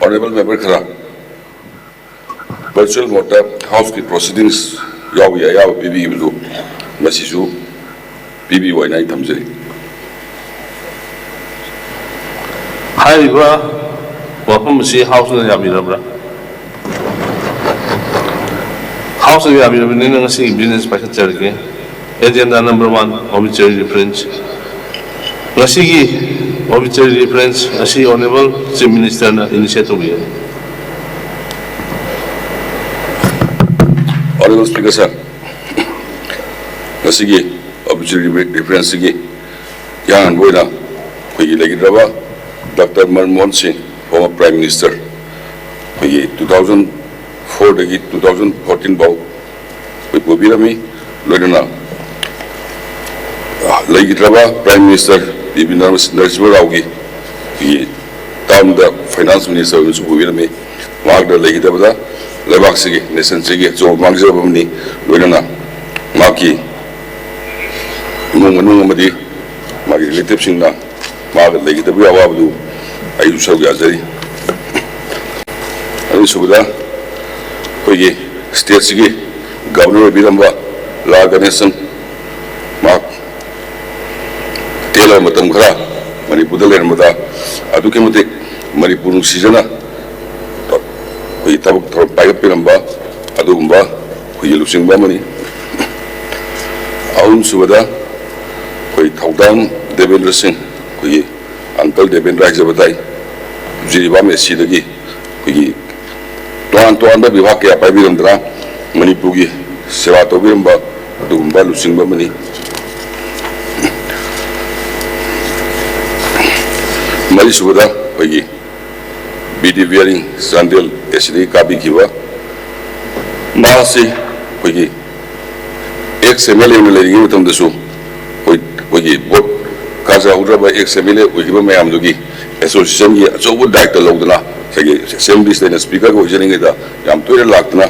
Honorable Member Khara, virtual mode House proceedings yawi ayaw PB bilu masisu PB wainai thamjari. Haiba wapam si House na yamirabra. House na yamirabra nina ngasi business packet charge. Agenda number 1 obituary reference. Ngasi ki obituary reference ngasi Honorable Chief Minister na initiative ya. Honorable Speaker sir, ngasi ki obituary reference ki yang boina kogi lagi draba Dr. Manmohan Singh, former Prime Minister, kogi 2004 dagi 2014 bau kogi pobirami loina lagi draba Prime Minister Bibi Narasimha Rao ki town the Finance Minister usu pobirami wagda lagi draba lebak sigi nation sigi so mangsa bamni loina maki nung amadi magi relative singna maga lagi draba awabdu ayu saw gazari ani subuda kogi state sigi governor biramba la ganesan mak tela matam khara Manipur ler mata adu ke mate Manipur season koi tabuk thor pai piramba adu gumba koi lusing ba mani aun subada koi thaudam Devendra Singh koi uncle Devendra jabatai jiriba me sidagi koi toan ba bibhag ke pai birandra Manipur gi sewa to biramba adu gumba lusing ba mani Mari sudah bagi BD Wearing Sandil SD Kabi kiwa masih bagi XML yang lagi itu tentang itu bagi bot kaza udara bagi XML bagi macam tu association ni coba director lalu na segi assembly stage speaker ko jadi kita yang tu ada lak na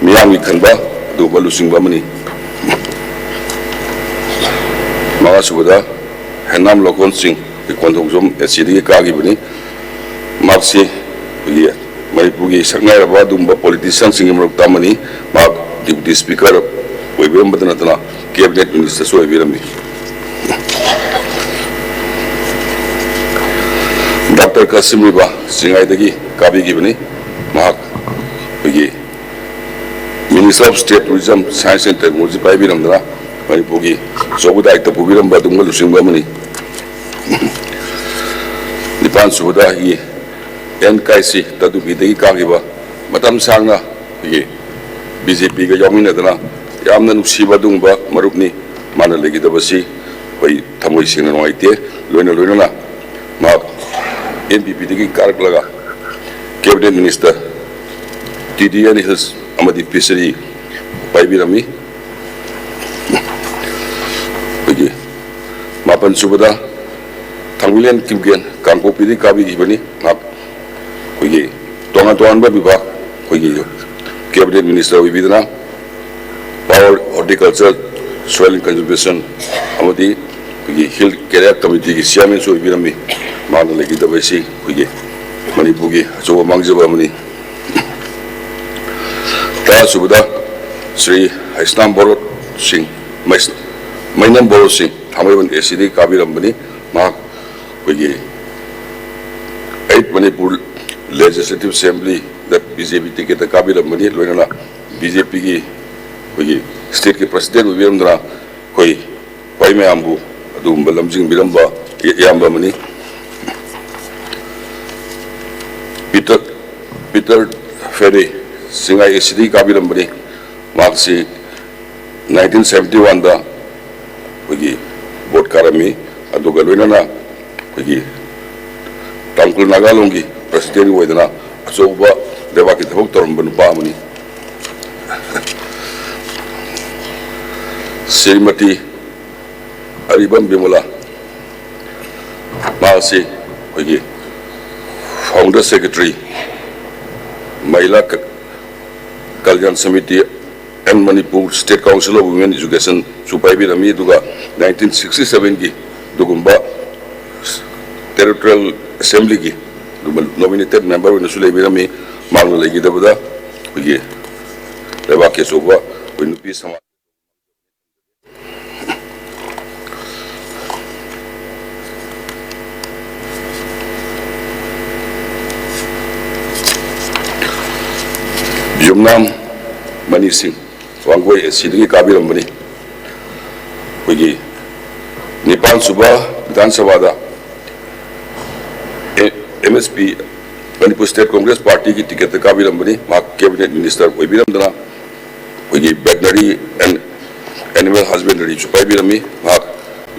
miam ikan ba tu balu sing ba mani maka sudah henam lokon sing kontung SCD kagi bani maksi bagi Manipur gi sangai raba dumba politician sing merok tamani mak deputy speaker webiram batana tana cabinet minister so webiram ni Dr. Kasim Riba singai dagi kabi gi bani mak bagi Minister of State Tourism Science and Technology pai biram dana Manipur gi sobuda ita pubiram badunga lusing ba mani Nipan sudah ini NKC tadu bidagi kagiba matam sangna ini BJP ke yamin adana yamna nuksiba dungba marupni mana lagi dabasi koi thamoi singna noite loina na ma NPP dagi karak laga cabinet minister TDN Hills amadi fishery paibirami bagi mapan subada Tangbilan kimkian kangko pidi kabi gibani mak kogi toan ba bibak kogi cabinet minister wibidana power horticulture soil conservation amadi kogi hill career committee ki chairman so wibidami mana lagi dabasi kogi Manipur gi so mangjaba mani ta subada Sri Haisnam Borot Singh Mainam Borot Singh thamaiban SCD kabi rambani mak bagi 8 Manipur Legislative Assembly that BJP tiket kabi ramani loina BJP ki bagi state ke president Virendra koi pai me ambu adu balamjing biramba yamba mani Peter Ferry singai SCD kabi ramani maksi 1971 da bagi vote karami adu galoina bagi tangkul nagalongi presiden wedana asoba dewa kita hok torom benupa mani Srimati Aribam Bimala masih bagi founder secretary Mahila Kalyan Samiti and Manipur State Council of Women Education supaya birami juga 1967 ki dugumba Territorial Assembly ki nominated member in the Sulebirami, Magna Legidabada, we the Vakis over when peace. YUMNAM Mani Singh, Wangway, Sidney Kabir Mani, Wigi Nipan Suba, Dan Savada, MSP, Manipur State Congress Party, ticket the Kabir Mani, Mark Cabinet Minister, Wibiramdana, Wigi Veterinary and Animal Husbandry, Chupabirami, Mark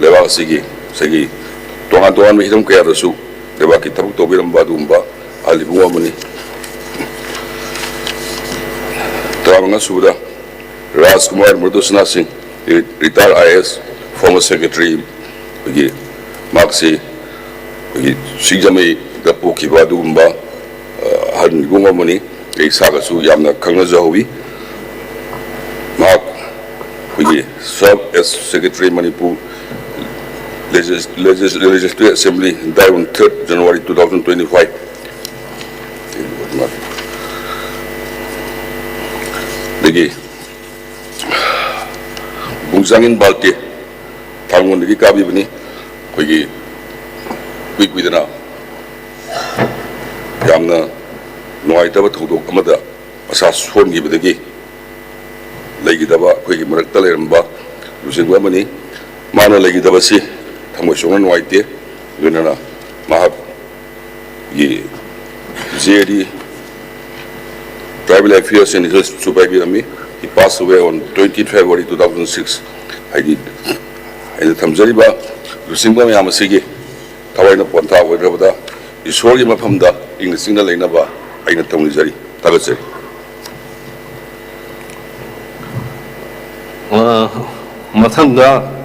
Leva Sigi, Sagi, Tohan Mahidam Kayarasu, Levaki Tabutobiram Badumba, Alibumani. Travanga Suda, Rajkumar Murdusna Singh, retired IS, former secretary, Maxi, Sijame, the Pokiba Dumba, Hadn Gumamani, a Sagasu Yamna Kangnazawi, Mark, served as Secretary Manipur Legislative Assembly, died on 3rd January 2025. Lagi Bungsangin Balti Tangon lagi kabi bani Lagi quick with na Yamna Noai Taba Tudok Amada Asas Horn give the gay Lagi Daba Quick Maraktaleramba Lusin Wamani Mana Lagi Dabasi Tamoshon White Yunana Mahab Ye Zedi Tribal Affairs and his Subabirami. He passed away on 20th February 2006. I did. And the Tamzariba, Lusimba Yamasigi, Tawana Ponta, whatever, is holding up from the in the single Lenaba, Aina Tamizari, Tagasari. Matanda.